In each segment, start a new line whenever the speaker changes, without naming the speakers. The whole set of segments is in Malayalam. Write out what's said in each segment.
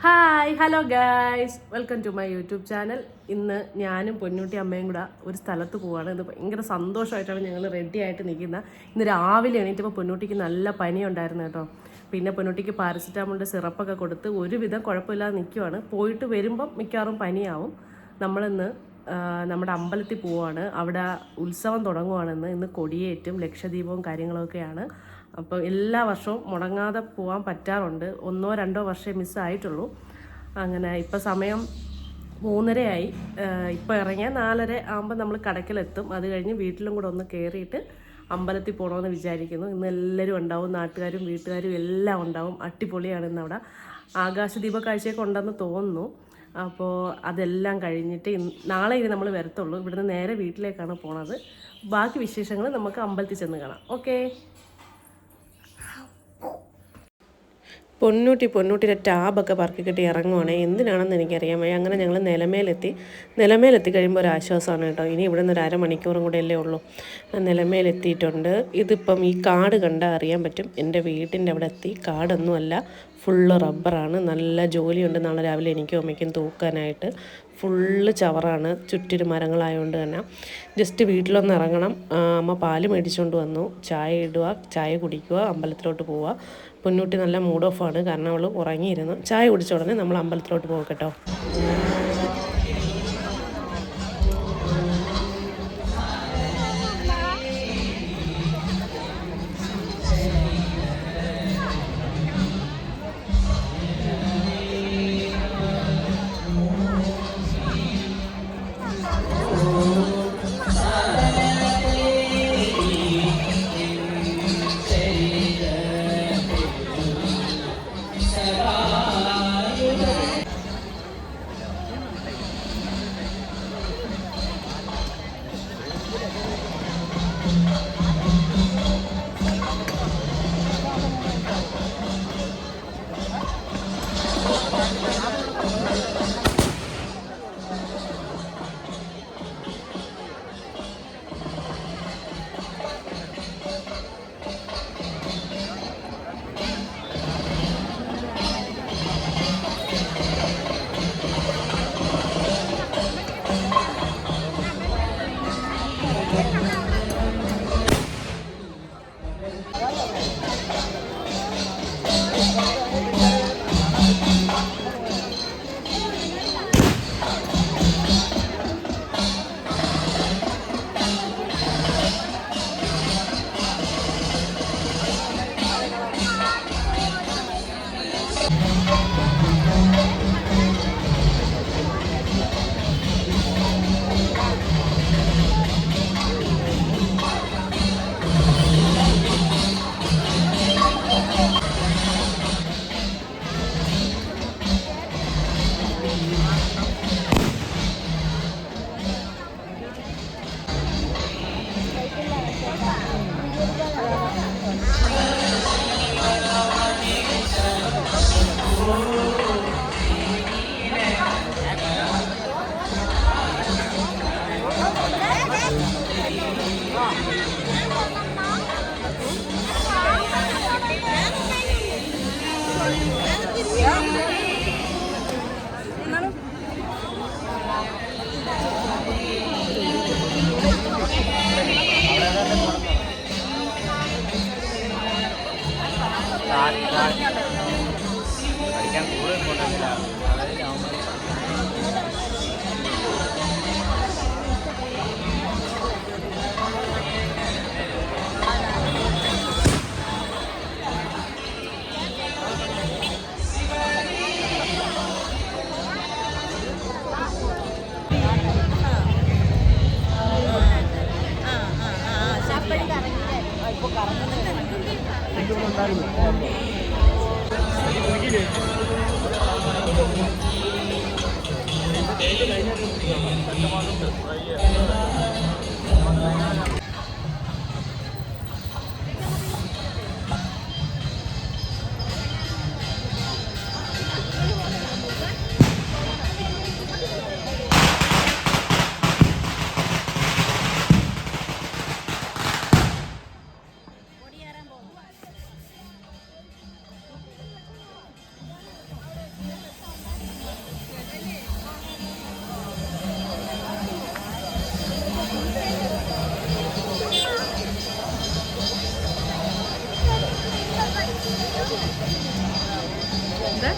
Hi hello guys, welcome to my YouTube channel. ഇന്ന് ഞാനും പൊന്നൂട്ടി അമ്മയും കൂടെ ഒരു സ്ഥലത്ത് പോവാണ്. ഇത് ഭയങ്കര സന്തോഷമായിട്ടാണ് ഞങ്ങൾ റെഡി ആയിട്ട് നിൽക്കുന്നത്. ഇന്ന് രാവിലെ എണീറ്റപ്പോൾ പൊന്നൂട്ടിക്ക് നല്ല പനി ഉണ്ടായിരുന്നു കേട്ടോ. പിന്നെ പൊന്നൂട്ടിക്ക് പാരസിറ്റാമോളിൻ്റെ സിറപ്പൊക്കെ കൊടുത്ത് ഒരുവിധം കുഴപ്പമില്ലാതെ നിൽക്കുവാണ്. പോയിട്ട് വരുമ്പം മിക്കവാറും പനിയാവും. നമ്മളിന്ന് നമ്മുടെ അമ്പലത്തിൽ പോവാണ്. അവിടെ ഉത്സവം തുടങ്ങുവാണെന്ന്. ഇന്ന് കൊടിയേറ്റും ലക്ഷദീപവും കാര്യങ്ങളൊക്കെയാണ്. അപ്പോൾ എല്ലാ വർഷവും മുടങ്ങാതെ പോകാൻ പറ്റാറുണ്ട്. 1-2 വർഷമേ മിസ്സായിട്ടുള്ളൂ. അങ്ങനെ ഇപ്പോൾ സമയം 3:30 ഇപ്പോൾ ഇറങ്ങിയാൽ 4:30 ആകുമ്പോൾ നമ്മൾ കടക്കിലെത്തും. അത് കഴിഞ്ഞ് വീട്ടിലും കൂടെ ഒന്ന് കയറിയിട്ട് അമ്പലത്തിൽ പോകണമെന്ന് വിചാരിക്കുന്നു. ഇന്ന് എല്ലാവരും ഉണ്ടാവും, നാട്ടുകാരും വീട്ടുകാരും എല്ലാം ഉണ്ടാവും. അടിപൊളിയാണ് ഇന്ന് അവിടെ. ആകാശദീപ കാഴ്ചയൊക്കെ ഉണ്ടെന്ന് തോന്നുന്നു. അപ്പോൾ അതെല്ലാം കഴിഞ്ഞിട്ട് നാളെ ഇനി നമ്മൾ വരത്തുള്ളൂ. ഇവിടുന്ന് നേരെ വീട്ടിലേക്കാണ് പോണത്. ബാക്കി വിശേഷങ്ങൾ നമുക്ക് അമ്പലത്തിൽ ചെന്ന് കാണാം. ഓക്കേ. പൊന്നൂട്ടിയുടെ ടാബൊക്കെ പറക്കി കിട്ടി ഇറങ്ങുവാണേ. എന്തിനാണെന്ന് എനിക്കറിയാൻ വയ്യ. അങ്ങനെ ഞങ്ങൾ നിലമേലെത്തി കഴിയുമ്പോൾ ഒരു ആശ്വാസമാണ് കേട്ടോ. ഇനി ഇവിടെ നിന്ന് ഒരു അരമണിക്കൂറും കൂടെ അല്ലേ ഉള്ളൂ. നിലമേലെത്തിയിട്ടുണ്ട്. ഇതിപ്പം ഈ കാട് കണ്ടാൽ അറിയാൻ പറ്റും. എൻ്റെ വീട്ടിൻ്റെ അവിടെ എത്തി. കാടൊന്നുമല്ല, ഫുള്ള് റബ്ബറാണ്. നല്ല ജോലിയുണ്ട് നാളെ രാവിലെ എനിക്കും അമ്മയ്ക്കും തൂക്കാനായിട്ട്. ഫുള്ള് ചവറാണ്, ചുറ്റിനും മരങ്ങളായതുകൊണ്ട് തന്നെ. ജസ്റ്റ് വീട്ടിലൊന്ന് ഇറങ്ങണം. അമ്മ പാല് മേടിച്ചുകൊണ്ട് വന്നു. ചായ ഇടുക, ചായ കുടിക്കുക, അമ്പലത്തിലോട്ട് പോവുക. പൊന്നൂട്ടി നല്ല മൂഡ് ഓഫാണ്, കാരണം അവൾ ഉറങ്ങിയിരുന്നു. ചായ കുടിച്ച ഉടനെ നമ്മൾ അമ്പലത്തിലോട്ട് പോകും കേട്ടോ.
പഠിക്കാൻ കൂടുതൽ കൊണ്ടില്ല.
എന്താ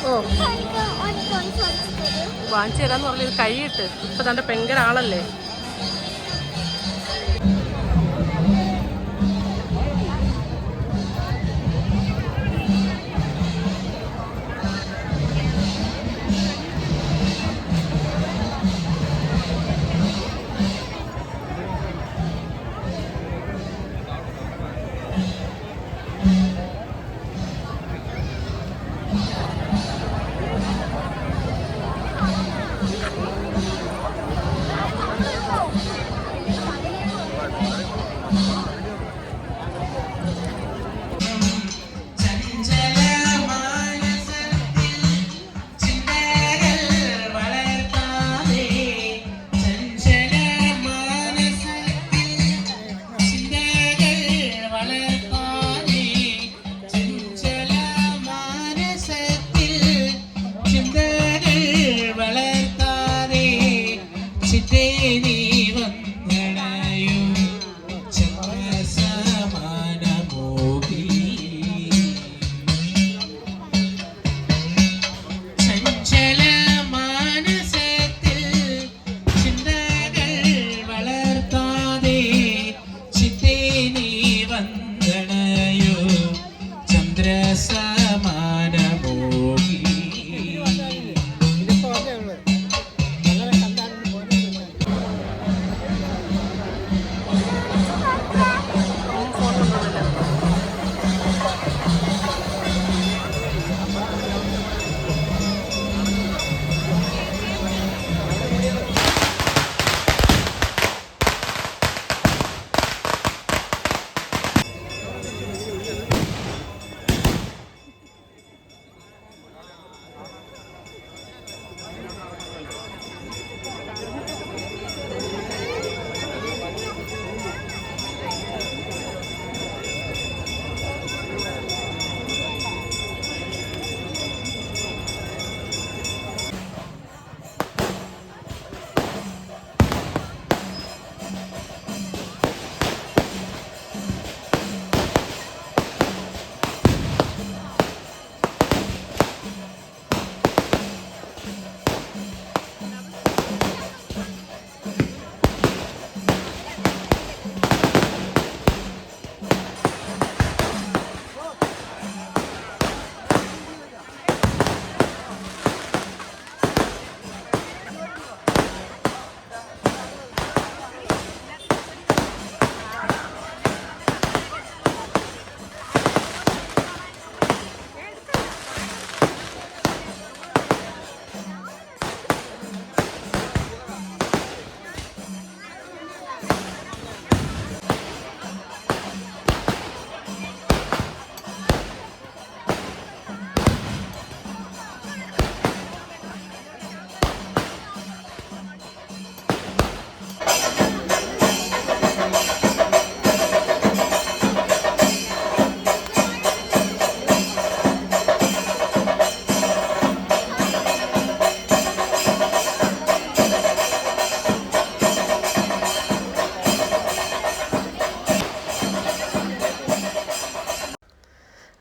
ഓ വാങ്ങിച്ചു തരാന്ന് പറഞ്ഞു ഇത് കഴിയിട്ട് ഇപ്പൊ തന്റെ ഭയങ്കര ആളല്ലേ.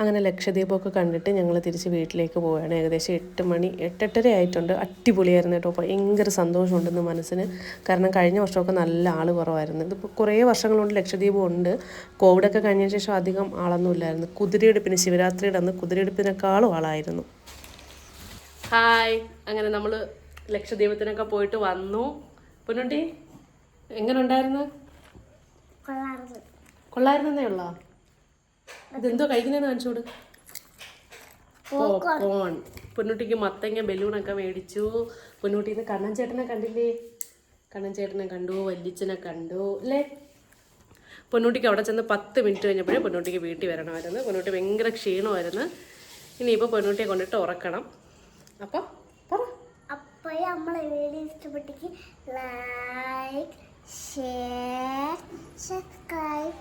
അങ്ങനെ ലക്ഷദ്വീപൊക്കെ കണ്ടിട്ട് ഞങ്ങൾ തിരിച്ച് വീട്ടിലേക്ക് പോവുകയാണ്. ഏകദേശം 8 മണി 8:30 ആയിട്ടുണ്ട്. അടിപൊളിയായിരുന്നു കേട്ടോ. ഭയങ്കര സന്തോഷമുണ്ടെന്ന് മനസ്സിന്. കാരണം കഴിഞ്ഞ വർഷമൊക്കെ നല്ല ആൾ കുറവായിരുന്നു. ഇതിപ്പോൾ കുറേ വർഷങ്ങൾ കൊണ്ട് ലക്ഷദ്വീപ് ഉണ്ട്. കോവിഡൊക്കെ കഴിഞ്ഞ ശേഷം അധികം ആളൊന്നും ഇല്ലായിരുന്നു. കുതിരയെടുപ്പിന് ശിവരാത്രിയുടെ അന്ന് കുതിരയെടുപ്പിനേക്കാളും ആളായിരുന്നു. ഹായ്, അങ്ങനെ നമ്മൾ ലക്ഷദ്വീപത്തിനൊക്കെ പോയിട്ട് വന്നു. പൊന്നുണ്ടി എങ്ങനെ ഉണ്ടായിരുന്നു? കൊള്ളായിരുന്നേ ഉള്ളോ? ഇതെന്തോ കഴിക്കുന്നതെന്ന് കാണിച്ചോട്. പോപ്കോൺ. പൊന്നൂട്ടിക്ക് മത്തങ്ങ ബലൂണൊക്കെ മേടിച്ചു. പൊന്നൂട്ടിന്ന് കണ്ണൻ ചേട്ടനെ കണ്ടില്ലേ? കണ്ണൻ ചേട്ടനെ കണ്ടു, വല്യച്ഛനെ കണ്ടു അല്ലേ? പൊന്നൂട്ടിക്ക് അവിടെ ചെന്ന് 10 മിനിറ്റ് കഴിഞ്ഞപ്പോഴേ പൊന്നൂട്ടിക്ക് വീട്ടിൽ വരണമായിരുന്നു. പൊന്നൂട്ടി ഭയങ്കര ക്ഷീണമായിരുന്നു. ഇനിയിപ്പോൾ പൊന്നൂട്ടിയെ കൊണ്ടിട്ട് ഉറക്കണം. അപ്പോൾ നമ്മളെ വീഡിയോ ഇഷ്ടപ്പെട്ടെങ്കിൽ ലൈക്ക്, ഷെയർ, സബ്സ്ക്രൈബ്.